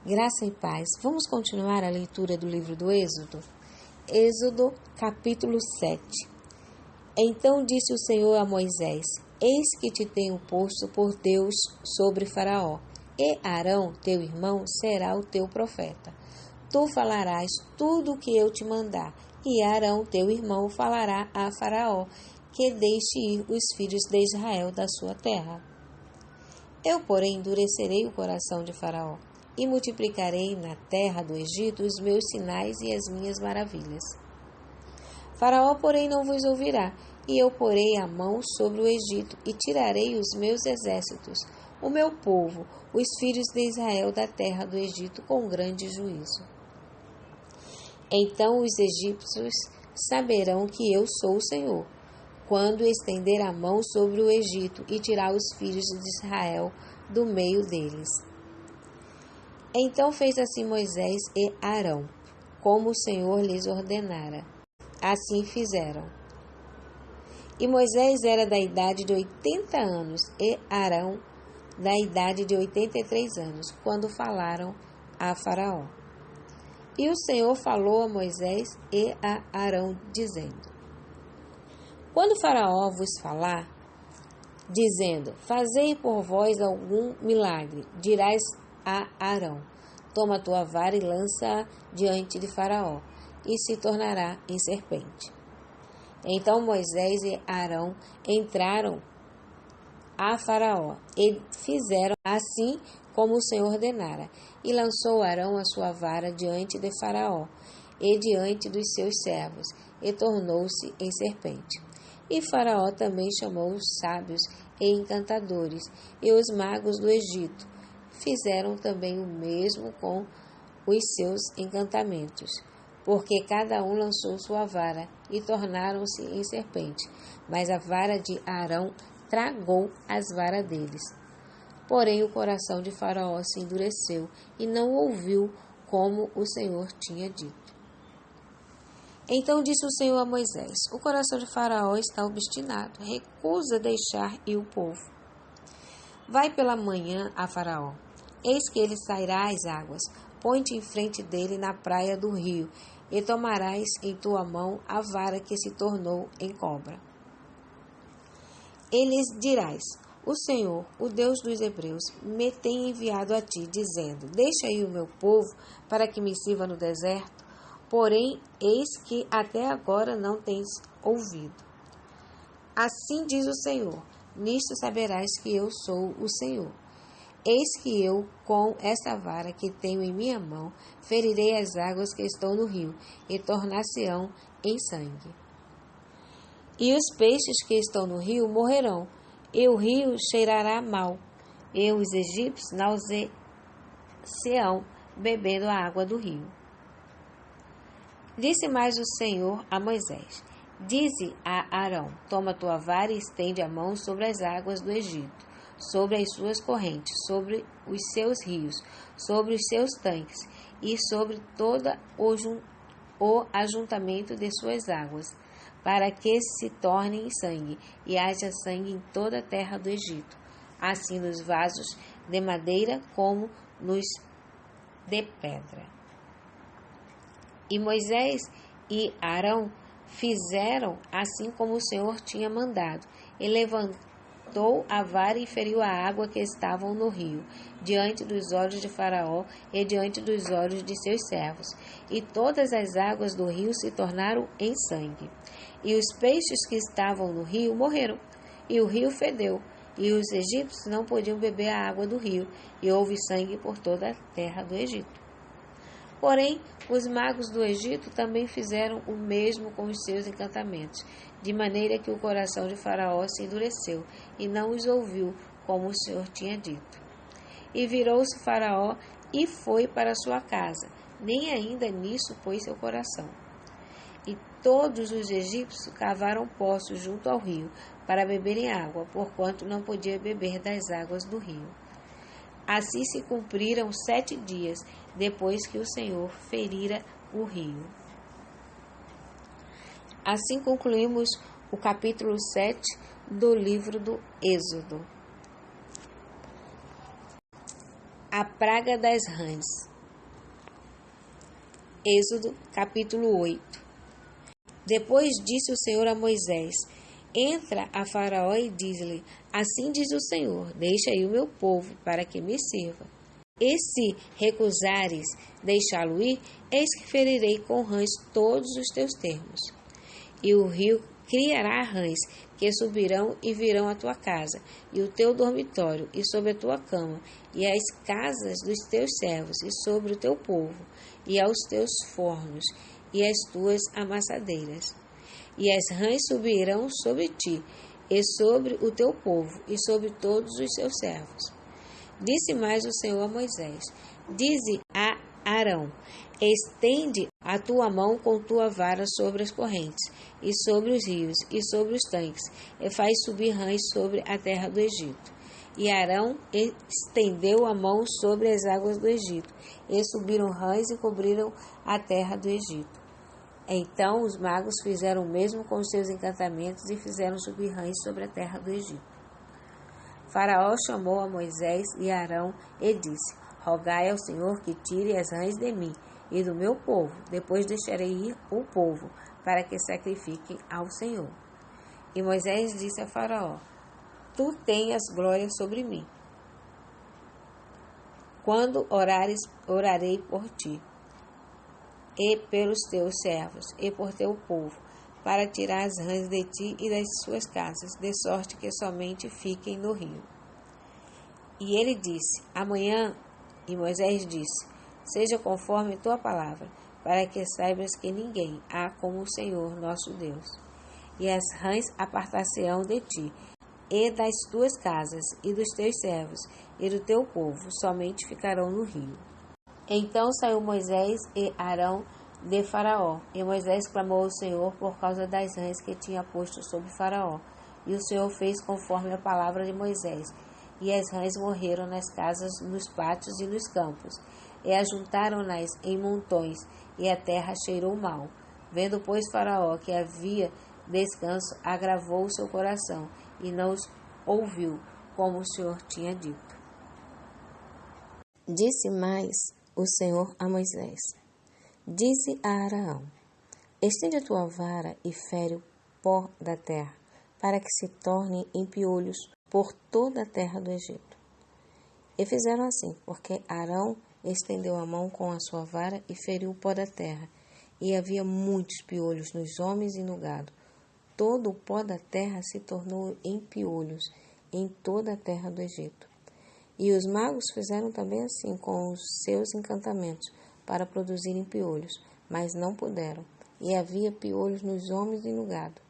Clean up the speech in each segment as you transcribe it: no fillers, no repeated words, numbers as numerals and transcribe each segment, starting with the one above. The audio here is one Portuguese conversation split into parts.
Graça e paz. Vamos continuar a leitura do livro do Êxodo? Êxodo, capítulo 7. Então disse o Senhor a Moisés: Eis que te tenho posto por Deus sobre Faraó, e Arão, teu irmão, será o teu profeta. Tu falarás tudo o que eu te mandar, e Arão, teu irmão, falará a Faraó, que deixe ir os filhos de Israel da sua terra. Eu, porém, endurecerei o coração de Faraó, e multiplicarei na terra do Egito os meus sinais e as minhas maravilhas. Faraó, porém, não vos ouvirá, e eu porei a mão sobre o Egito, e tirarei os meus exércitos, o meu povo, os filhos de Israel da terra do Egito, com grande juízo. Então os egípcios saberão que eu sou o Senhor, quando estender a mão sobre o Egito e tirar os filhos de Israel do meio deles. Então fez assim Moisés e Arão, como o Senhor lhes ordenara. Assim fizeram. E Moisés era da idade de 80 anos, e Arão da idade de 83 anos, quando falaram a Faraó. E o Senhor falou a Moisés e a Arão, dizendo: Quando Faraó vos falar, dizendo: Fazei por vós algum milagre, dirás a Arão: Toma a tua vara e lança-a diante de Faraó, e se tornará em serpente. Então Moisés e Arão entraram a Faraó, e fizeram assim como o Senhor ordenara. E lançou Arão a sua vara diante de Faraó, e diante dos seus servos, e tornou-se em serpente. E Faraó também chamou os sábios e encantadores, e os magos do Egito. Fizeram também o mesmo com os seus encantamentos, porque cada um lançou sua vara, e tornaram-se em serpente. Mas a vara de Arão tragou as varas deles. Porém o coração de Faraó se endureceu, e não ouviu como o Senhor tinha dito. Então disse o Senhor a Moisés: O coração de Faraó está obstinado, recusa deixar ir o povo. Vai pela manhã a Faraó. Eis que ele sairá às águas. Põe-te em frente dele na praia do rio, e tomarás em tua mão a vara que se tornou em cobra. E lhes dirás: O Senhor, o Deus dos Hebreus, me tem enviado a ti, dizendo: Deixa aí o meu povo, para que me sirva no deserto. Porém, eis que até agora não tens ouvido. Assim diz o Senhor: Nisto saberás que eu sou o Senhor. Eis que eu, com esta vara que tenho em minha mão, ferirei as águas que estão no rio, e tornar-se-ão em sangue. E os peixes que estão no rio morrerão, e o rio cheirará mal, e os egípcios nausear-se-ão, bebendo a água do rio. Disse mais o Senhor a Moisés: Dize a Arão: Toma tua vara e estende a mão sobre as águas do Egito, sobre as suas correntes, sobre os seus rios, sobre os seus tanques, e sobre todo o ajuntamento de suas águas, para que se tornem em sangue, e haja sangue em toda a terra do Egito, assim nos vasos de madeira como nos de pedra. E Moisés e Arão fizeram assim como o Senhor tinha mandado, e levantou a vara e feriu a água que estavam no rio, diante dos olhos de Faraó e diante dos olhos de seus servos. E todas as águas do rio se tornaram em sangue. E os peixes que estavam no rio morreram, e o rio fedeu, e os egípcios não podiam beber a água do rio, e houve sangue por toda a terra do Egito. Porém, os magos do Egito também fizeram o mesmo com os seus encantamentos, de maneira que o coração de Faraó se endureceu, e não os ouviu, como o Senhor tinha dito. E virou-se Faraó e foi para sua casa, nem ainda nisso pôs seu coração. E todos os egípcios cavaram poços junto ao rio, para beberem água, porquanto não podia beber das águas do rio. Assim se cumpriram 7 dias, depois que o Senhor ferira o rio. Assim concluímos o capítulo 7 do livro do Êxodo. A praga das rãs. Êxodo, capítulo 8. Depois disse o Senhor a Moisés: Entra a Faraó e diz-lhe: Assim diz o Senhor: Deixa aí o meu povo, para que me sirva. E se recusares deixá-lo ir, eis que ferirei com rãs todos os teus termos. E o rio criará rãs, que subirão e virão à tua casa, e o teu dormitório, e sobre a tua cama, e as casas dos teus servos, e sobre o teu povo, e aos teus fornos, e as tuas amassadeiras. E as rãs subirão sobre ti, e sobre o teu povo, e sobre todos os seus servos. Disse mais o Senhor a Moisés: Dize a Arão: Estende a tua mão com tua vara sobre as correntes, e sobre os rios, e sobre os tanques, e faz subir rãs sobre a terra do Egito. E Arão estendeu a mão sobre as águas do Egito, e subiram rãs e cobriram a terra do Egito. Então os magos fizeram o mesmo com os seus encantamentos e fizeram subir rãs sobre a terra do Egito. Faraó chamou a Moisés e Arão e disse: Rogai ao Senhor que tire as rãs de mim e do meu povo, depois deixarei ir o povo, para que sacrifiquem ao Senhor. E Moisés disse a Faraó: Tu tenhas glória sobre mim. Quando orares, orarei por ti, e pelos teus servos, e por teu povo, para tirar as rãs de ti e das suas casas, de sorte que somente fiquem no rio. E ele disse: Amanhã, e Moisés disse: Seja conforme tua palavra, para que saibas que ninguém há como o Senhor nosso Deus. E as rãs apartar-se-ão de ti, e das tuas casas, e dos teus servos, e do teu povo, somente ficarão no rio. Então saiu Moisés e Arão de Faraó, e Moisés clamou ao Senhor por causa das rãs que tinha posto sobre Faraó. E o Senhor fez conforme a palavra de Moisés, e as rãs morreram nas casas, nos pátios e nos campos, e ajuntaram-nas em montões, e a terra cheirou mal. Vendo, pois, Faraó que havia descanso, agravou o seu coração, e não os ouviu, como o Senhor tinha dito. Disse mais o Senhor a Moisés: Dize a Arão: Estende a tua vara e fere o pó da terra, para que se tornem em piolhos por toda a terra do Egito. E fizeram assim, porque Arão estendeu a mão com a sua vara e feriu o pó da terra, e havia muitos piolhos nos homens e no gado. Todo o pó da terra se tornou em piolhos em toda a terra do Egito. E os magos fizeram também assim com os seus encantamentos, para produzirem piolhos, mas não puderam, e havia piolhos nos homens e no gado.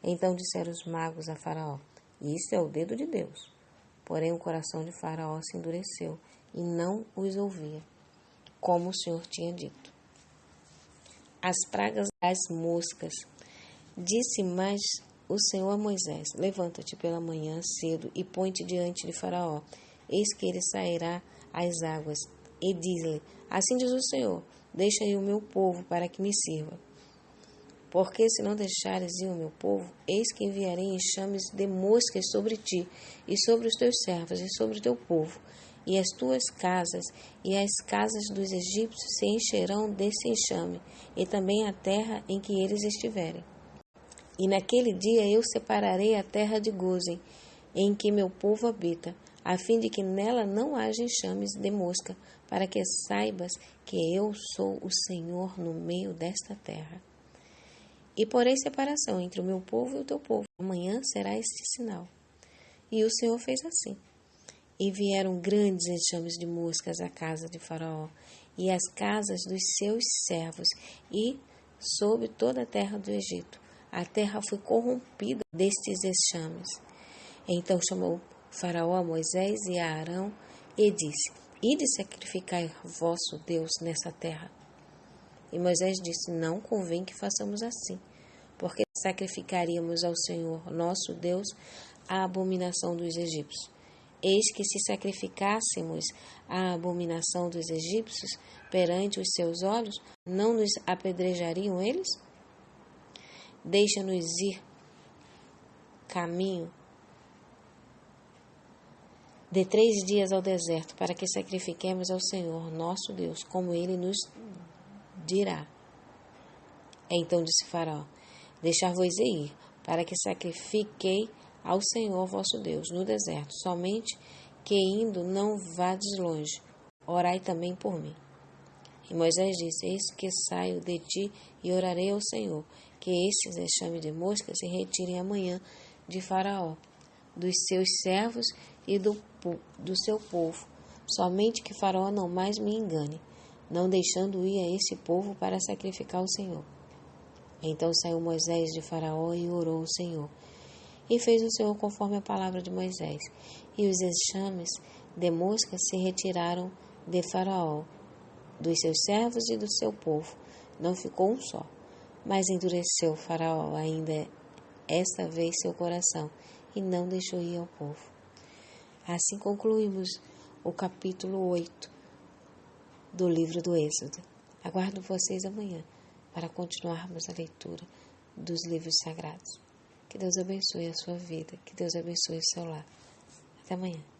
Então disseram os magos a Faraó: Isso é o dedo de Deus. Porém o coração de Faraó se endureceu, e não os ouvia, como o Senhor tinha dito. As pragas das moscas. Disse mais o Senhor a Moisés: Levanta-te pela manhã cedo e põe-te diante de Faraó. Eis que ele sairá às águas. E diz-lhe: Assim diz o Senhor: Deixa aí o meu povo para que me sirva. Porque se não deixares ir o meu povo, eis que enviarei enxames de moscas sobre ti, e sobre os teus servos, e sobre o teu povo. E as tuas casas e as casas dos egípcios se encherão desse enxame, e também a terra em que eles estiverem. E naquele dia eu separarei a terra de Gósen, em que meu povo habita, a fim de que nela não haja enxames de mosca, para que saibas que eu sou o Senhor no meio desta terra. E porei separação entre o meu povo e o teu povo. Amanhã será este sinal. E o Senhor fez assim. E vieram grandes enxames de moscas à casa de Faraó, e às casas dos seus servos, e sobre toda a terra do Egito. A terra foi corrompida destes enxames. Então chamou Faraó a Moisés e a Arão, e disse: Ide sacrificar vosso Deus nessa terra. E Moisés disse: Não convém que façamos assim, porque sacrificaríamos ao Senhor nosso Deus a abominação dos egípcios. Eis que se sacrificássemos a abominação dos egípcios perante os seus olhos, não nos apedrejariam eles? Deixa-nos ir caminho de 3 dias ao deserto, para que sacrifiquemos ao Senhor nosso Deus, como ele nos dirá. Então disse Faraó: deixar-vos ir, para que sacrifiquei ao Senhor vosso Deus no deserto, somente que indo não vades longe, orai também por mim. E Moisés disse: eis que saio de ti e orarei ao Senhor, que estes enxames de moscas se retirem amanhã de Faraó, dos seus servos e do seu povo, somente que Faraó não mais me engane, não deixando ir a esse povo para sacrificar ao Senhor. Então saiu Moisés de Faraó e orou ao Senhor. E fez o Senhor conforme a palavra de Moisés. E os enxames de moscas se retiraram de Faraó, dos seus servos e do seu povo. Não ficou um só. Mas endureceu Faraó ainda esta vez seu coração, e não deixou ir ao povo. Assim concluímos o capítulo 8 do livro do Êxodo. Aguardo vocês amanhã para continuarmos a leitura dos livros sagrados. Que Deus abençoe a sua vida, que Deus abençoe o seu lar. Até amanhã.